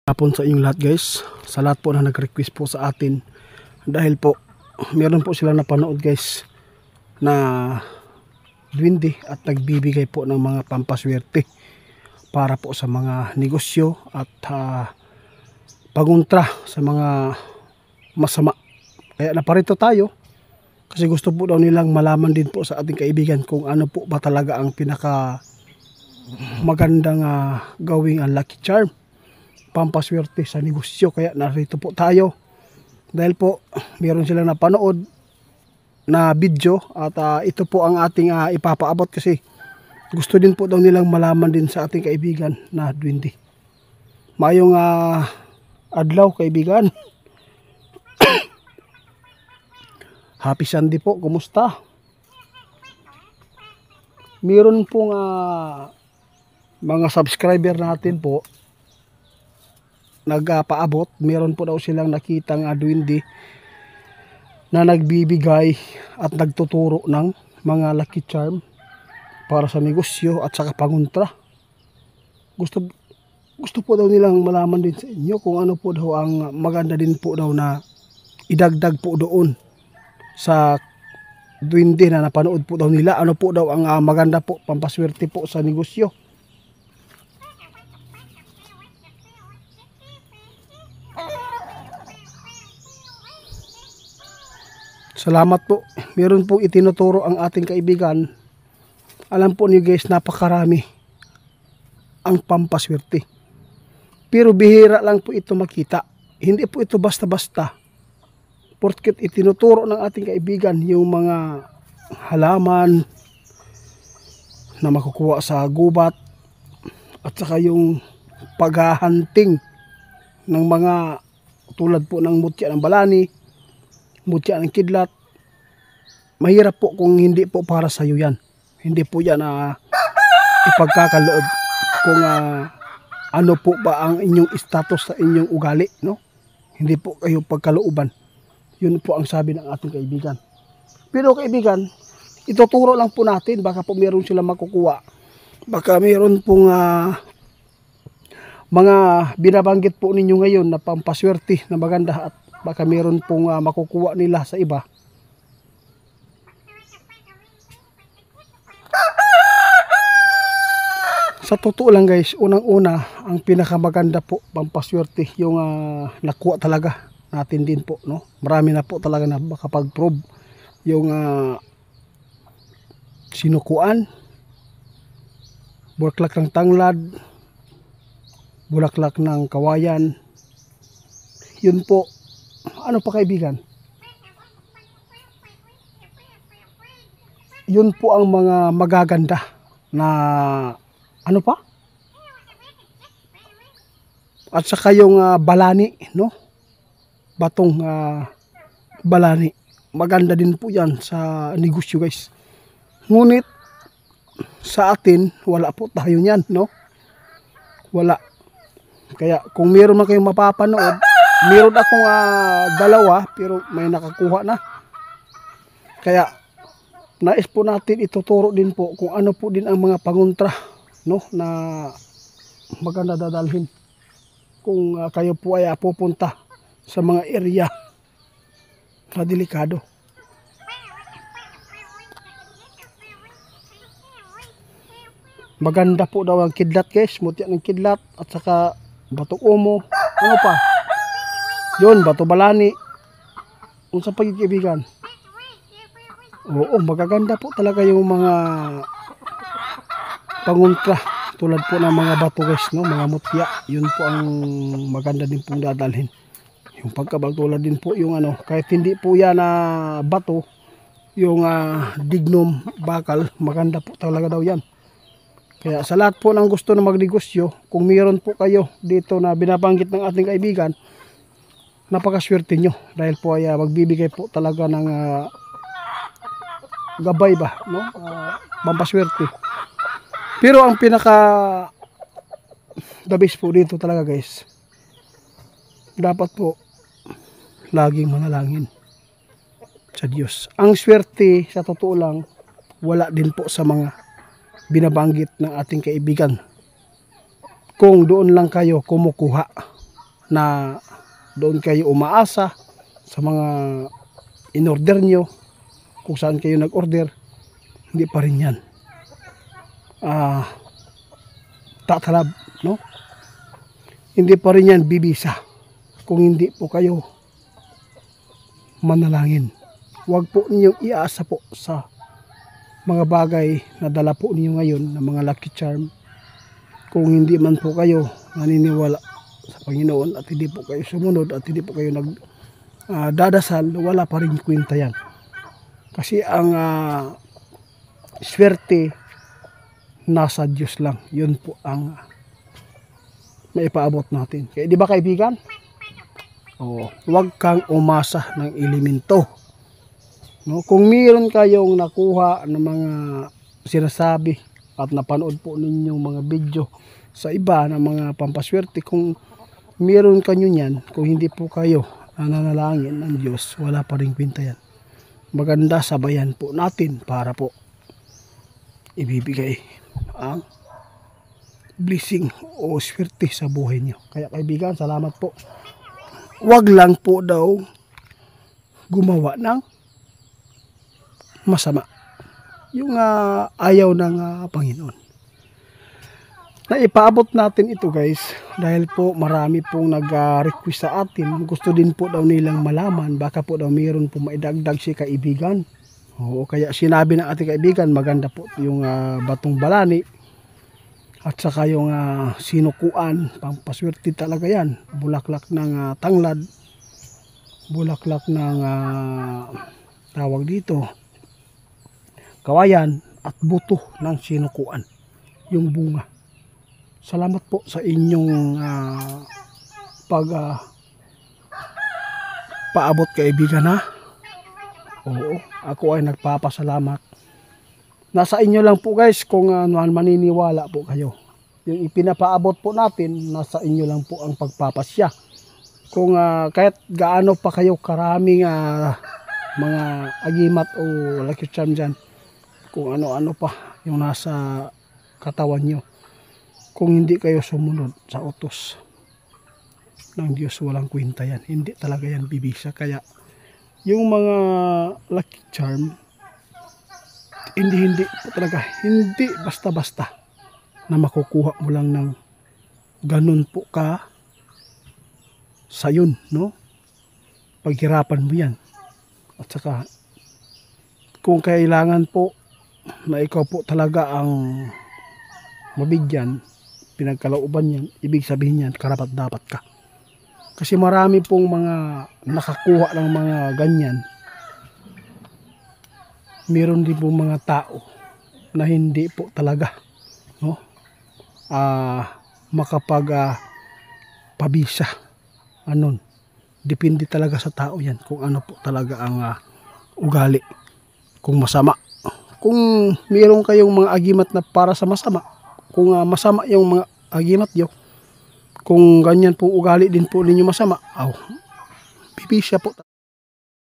Hapon sa inyong lahat guys, sa lahat po na nag-request po sa atin, dahil po meron po sila napanood guys na duwende at nagbibigay po ng mga pampaswerte para po sa mga negosyo at paguntra sa mga masama. Kaya naparito tayo kasi gusto po daw nilang malaman din po sa ating kaibigan kung ano po ba talaga ang pinaka magandang gawing lucky charm, pampaswerte sa negosyo. Kaya narito po tayo dahil po meron silang napanood na video at ito po ang ating ipapaabot kasi gusto din po daw nilang malaman din sa ating kaibigan na duwende. Mayong adlaw kaibigan. Happy Sunday po, kumusta? Meron pong mga subscriber natin po nagpaabot, meron po daw silang nakitang duwende na nagbibigay at nagtuturo ng mga lucky charm para sa negosyo at saka panguntra. Gusto po daw nilang malaman din sa inyo kung ano po daw ang maganda din po daw na idagdag po doon sa duwende na napanood po daw nila. Ano po daw ang maganda po pampaswerte po sa negosyo. Salamat po. Meron pong itinuturo ang ating kaibigan. Alam po niyo guys, napakarami ang pampaswerte. Pero bihira lang po ito makita. Hindi po ito basta-basta. Porket itinuturo ng ating kaibigan yung mga halaman na makukuha sa gubat at saka yung paghahunting ng mga tulad po ng mutya ng balani, mutya ng kidlat. Mahirap po kung hindi po para sa iyo yan. Hindi po yan ipagkakaloob kung ano po ba ang inyong status sa inyong ugali, no? Hindi po kayo pagkalooban. Yun po ang sabi ng ating kaibigan. Pero kaibigan, ituturo lang po natin, baka po meron sila makukuha. Baka meron pong mga binabanggit po ninyo ngayon na pampaswerte na maganda at baka meron pong makukuha nila sa iba. Sa totoo lang guys, unang-una, ang pinakamaganda po pampaswerte yung nakuha talaga natin din po, no? Marami na po talaga na makapag-prove yung sinukuan, bulaklak ng tanglad, bulaklak ng kawayan. Yun po. Ano pa kaibigan? Yun po ang mga magaganda na ano pa? At saka yung balani, no? Batong balani. Maganda din po yan sa negosyo guys. Ngunit sa atin, wala po tayo niyan, no? Wala. Kaya kung meron na kayong mapapanood, meron akong dalawa pero may nakakuha na. Kaya nais po natin ituturo din po kung ano po din ang mga panguntra, no, na maganda dadalhin kung kayo po ay pupunta sa mga area na delikado. Maganda po daw ang kidlat guys, mutya ng kidlat at saka bato umo. Ano pa? Yun, bato balani. Kung sa pagkikibigan. Oo, magaganda po talaga yung mga panguntra. Tulad po ng mga bato guys, no? Mga mutya. Yun po ang maganda din pong dadalhin. Yung pagkabaltulad din po yung kahit hindi po yan na bato, yung dignum, bakal, maganda po talaga daw yan. Kaya sa lahat po ng gusto na magnegosyo, kung mayroon po kayo dito na binabanggit ng ating kaibigan, napakaswerte nyo dahil po ay magbibigay po talaga ng gabay ba, no? Pampaswerte. Pero ang pinaka the best po dito talaga guys, dapat po laging manalangin sa Diyos. Ang swerte sa totoo lang wala din po sa mga binabanggit ng ating kaibigan. Kung doon lang kayo kumukuha na doon kayo umaasa sa mga in-order nyo, kung saan kayo nag-order, hindi pa rin yan tatalab, no? Hindi pa rin yan bibisa kung hindi po kayo manalangin. Huwag po ninyong iasa po sa mga bagay na dala po ninyo ngayon na mga lucky charm kung hindi man po kayo naniniwala sa Panginoon at hindi po kayo sumunod at hindi po kayo dadasal, wala pa rin kwenta yan. Kasi ang swerte nasa Diyos lang. Yun po ang maipaabot natin. Kaya di ba kaibigan? Huwag kang umasa ng elemento. No? Kung mayroon kayong nakuha ng mga sinasabi at napanood po ninyong mga video sa iba ng mga pampaswerte, kung mayroon kanyo yan, kung hindi po kayo nananalangin ng Diyos, wala pa rin kwenta yan. Maganda sabayan po natin para po ibibigay ang blessing o swerte sa buhay niyo. Kaya kaibigan, salamat po. Huwag lang po daw gumawa ng masama. Yung ayaw ng Panginoon. Naipaabot natin ito guys dahil po marami pong nag-request sa atin. Gusto din po daw nilang malaman, baka po daw mayroon po maidagdag si kaibigan. Kaya sinabi ng ating kaibigan, maganda po yung batong balani at saka yung sinukuan, pampaswerte talaga yan. Bulaklak ng tanglad, bulaklak ng tawag dito, kawayan at buto ng sinukuan, yung bunga. Salamat po sa inyong paabot kaibigan ha. Ako ay nagpapasalamat. Nasa inyo lang po guys kung maniniwala po kayo. Yung ipinapaabot po natin, nasa inyo lang po ang pagpapasya. Kung kahit gaano pa kayo karaming mga agimat o lucky charm dyan, kung ano-ano pa yung nasa katawan nyo, kung hindi kayo sumunod sa utos ng Diyos, walang kwenta yan. Hindi talaga yan bibisa. Kaya yung mga lucky charm, hindi po talaga, hindi basta-basta na makukuha mo lang ng ganun po ka sa yun, no? Paghirapan mo yan. At saka kung kailangan po na ikaw po talaga ang mabigyan, pinagkalooban yan, ibig sabihin yan, karapat dapat ka. Kasi marami pong mga nakakuha ng mga ganyan. Meron din pong mga tao na hindi po talaga, no? Pabisa. Anon. Depende talaga sa tao yan kung ano po talaga ang ugali. Kung masama. Kung meron kayong mga agimat na para sa masama, kung masama yung mga agimat nyo, kung ganyan po ugali din po ninyo masama, bibisya po.